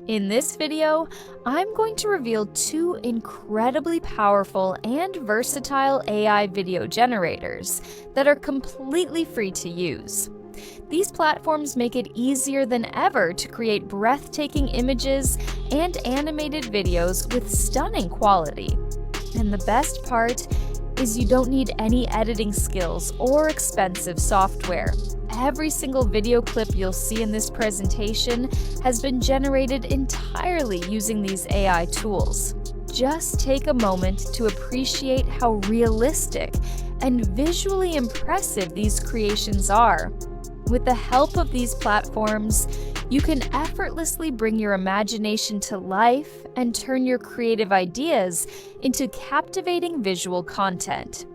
In this video, I'm going to reveal two incredibly powerful and versatile AI video generators that are completely free to use. These platforms make it easier than ever to create breathtaking images and animated videos with stunning quality. And the best part is you don't need any editing skills or expensive software. Every single video clip you'll see in this presentation has been generated entirely using these AI tools. Just take a moment to appreciate how realistic and visually impressive these creations are. With the help of these platforms, you can effortlessly bring your imagination to life and turn your creative ideas into captivating visual content.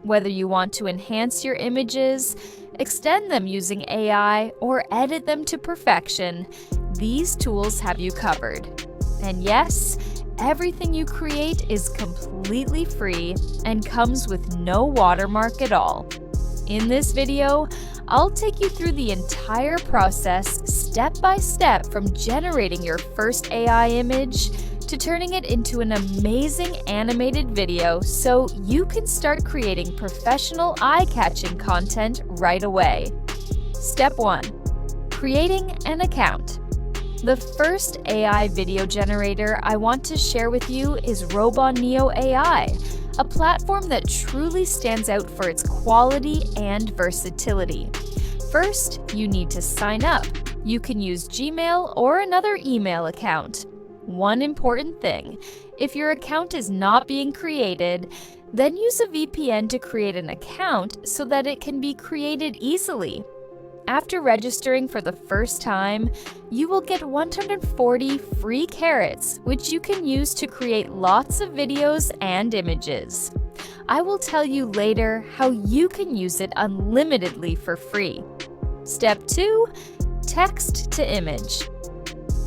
Whether you want to enhance your images, extend them using AI, or edit them to perfection, these tools have you covered. And yes, everything you create is completely free and comes with no watermark at all. In this video, I'll take you through the entire process step by step from generating your first AI image to turning it into an amazing animated video so you can start creating professional eye-catching content right away. Step 1. Creating an account. The first AI video generator I want to share with you is Robot-Neo AI, a platform that truly stands out for its quality and versatility. First, you need to sign up. You can use Gmail or another email account. One important thing, if your account is not being created, then use a VPN to create an account so that it can be created easily. After registering for the first time, you will get 140 free carrots, which you can use to create lots of videos and images. I will tell you later how you can use it unlimitedly for free. Step 2. Text to image.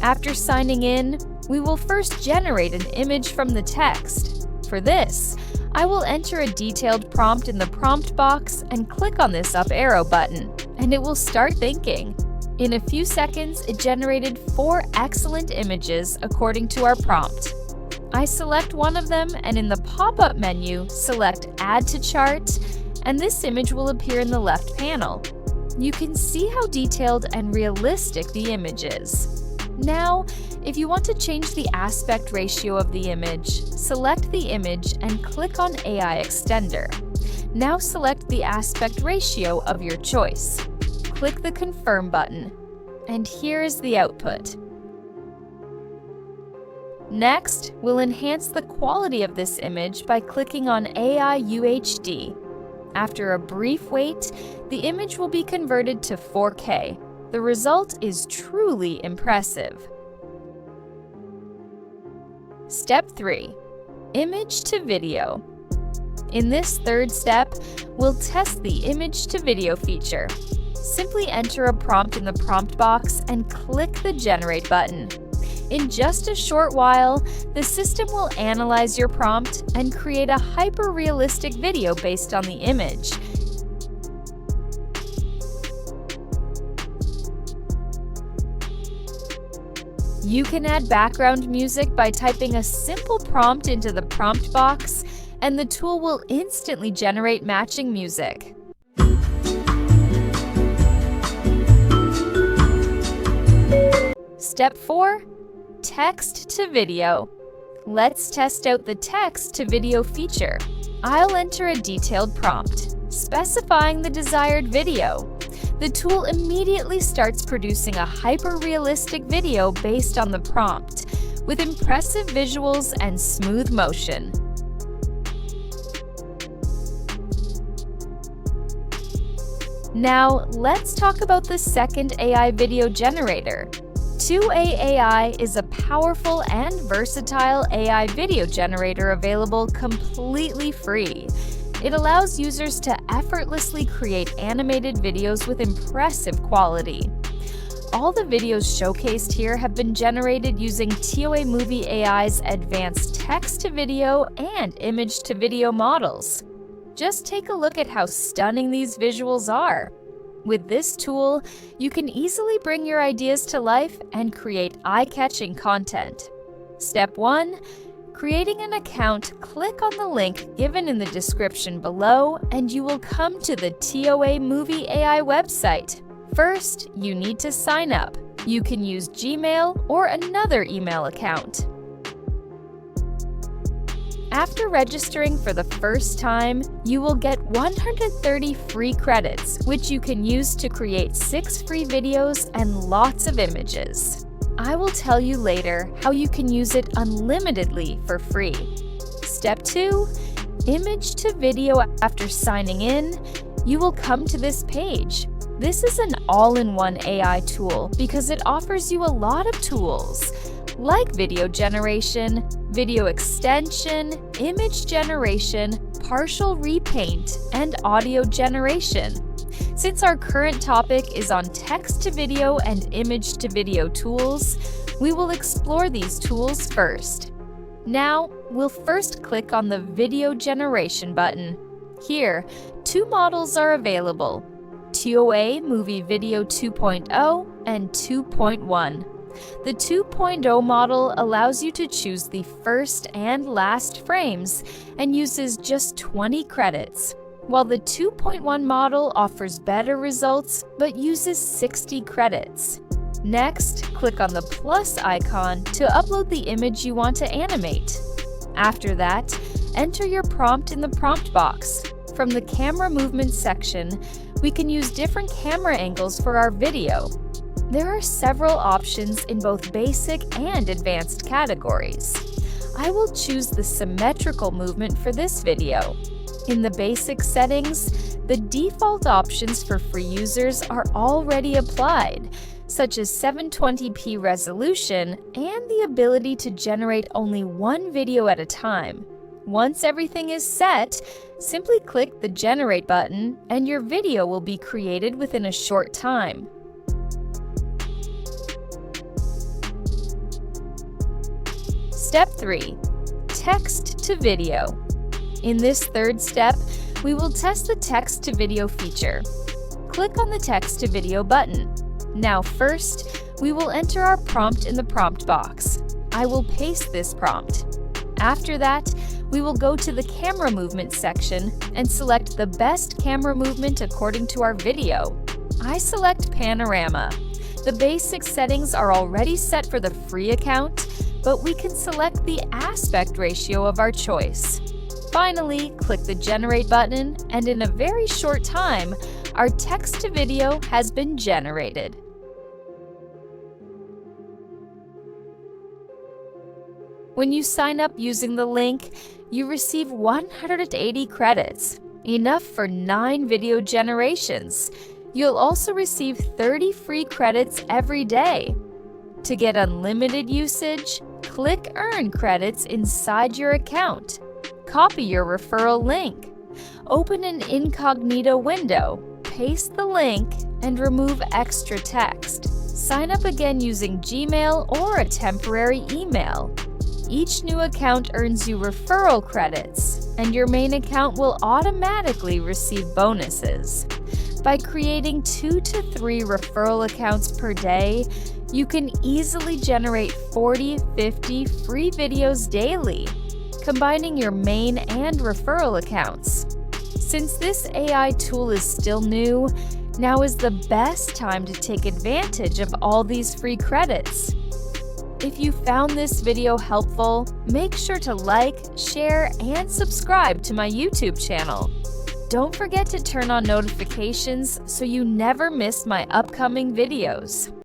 After signing in, we will first generate an image from the text. For this, I will enter a detailed prompt in the prompt box and click on this up arrow button, and it will start thinking. In a few seconds, it generated 4 excellent images according to our prompt. I select one of them, and in the pop-up menu, select Add to Chart, and this image will appear in the left panel. You can see how detailed and realistic the image is. Now, if you want to change the aspect ratio of the image, select the image and click on AI Extender. Now select the aspect ratio of your choice. Click the Confirm button, and here is the output. Next, we'll enhance the quality of this image by clicking on AI UHD. After a brief wait, the image will be converted to 4K. The result is truly impressive. Step 3. Image to video. In this third step, we'll test the image to video feature. Simply enter a prompt in the prompt box and click the Generate button. In just a short while, the system will analyze your prompt and create a hyper-realistic video based on the image. You can add background music by typing a simple prompt into the prompt box, and the tool will instantly generate matching music. Step 4. Text to video. Let's test out the text to video feature. I'll enter a detailed prompt, specifying the desired video. The tool immediately starts producing a hyper-realistic video based on the prompt, with impressive visuals and smooth motion. Now, let's talk about the second AI video generator. 2A AI is a powerful and versatile AI video generator available completely free. It allows users to effortlessly create animated videos with impressive quality. All the videos showcased here have been generated using TOA Movie AI's advanced text-to-video and image-to-video models. Just take a look at how stunning these visuals are. With this tool, you can easily bring your ideas to life and create eye-catching content. Step 1. Creating an account. Click on the link given in the description below and you will come to the TOA Movie AI website. First, you need to sign up. You can use Gmail or another email account. After registering for the first time, you will get 130 free credits, which you can use to create 6 free videos and lots of images. I will tell you later how you can use it unlimitedly for free. Step 2. Image to video. After signing in, you will come to this page. This is an all-in-one AI tool because it offers you a lot of tools, like video generation, video extension, image generation, partial repaint, and audio generation. Since our current topic is on text-to-video and image-to-video tools, we will explore these tools first. Now, we'll first click on the Video Generation button. Here, 2 models are available: TOA Movie Video 2.0 and 2.1. The 2.0 model allows you to choose the first and last frames and uses just 20 credits, while the 2.1 model offers better results but uses 60 credits. Next, click on the plus icon to upload the image you want to animate. After that, enter your prompt in the prompt box. From the camera movement section, we can use different camera angles for our video. There are several options in both basic and advanced categories. I will choose the symmetrical movement for this video. In the basic settings, the default options for free users are already applied, such as 720p resolution and the ability to generate only one video at a time. Once everything is set, simply click the Generate button and your video will be created within a short time. Step 3. Text to video. In this third step, we will test the text to video feature. Click on the text to video button. Now first, we will enter our prompt in the prompt box. I will paste this prompt. After that, we will go to the camera movement section and select the best camera movement according to our video. I select panorama. The basic settings are already set for the free account, but we can select the aspect ratio of our choice. Finally, click the Generate button, and in a very short time, our text-to-video has been generated. When you sign up using the link, you receive 180 credits, enough for 9 video generations. You'll also receive 30 free credits every day. To get unlimited usage, click Earn credits inside your account. Copy your referral link. Open an incognito window, paste the link, and remove extra text. Sign up again using Gmail or a temporary email. Each new account earns you referral credits, and your main account will automatically receive bonuses. By creating 2 to 3 referral accounts per day, you can easily generate 40-50 free videos daily, combining your main and referral accounts. Since this AI tool is still new, now is the best time to take advantage of all these free credits. If you found this video helpful, make sure to like, share, and subscribe to my YouTube channel. Don't forget to turn on notifications so you never miss my upcoming videos.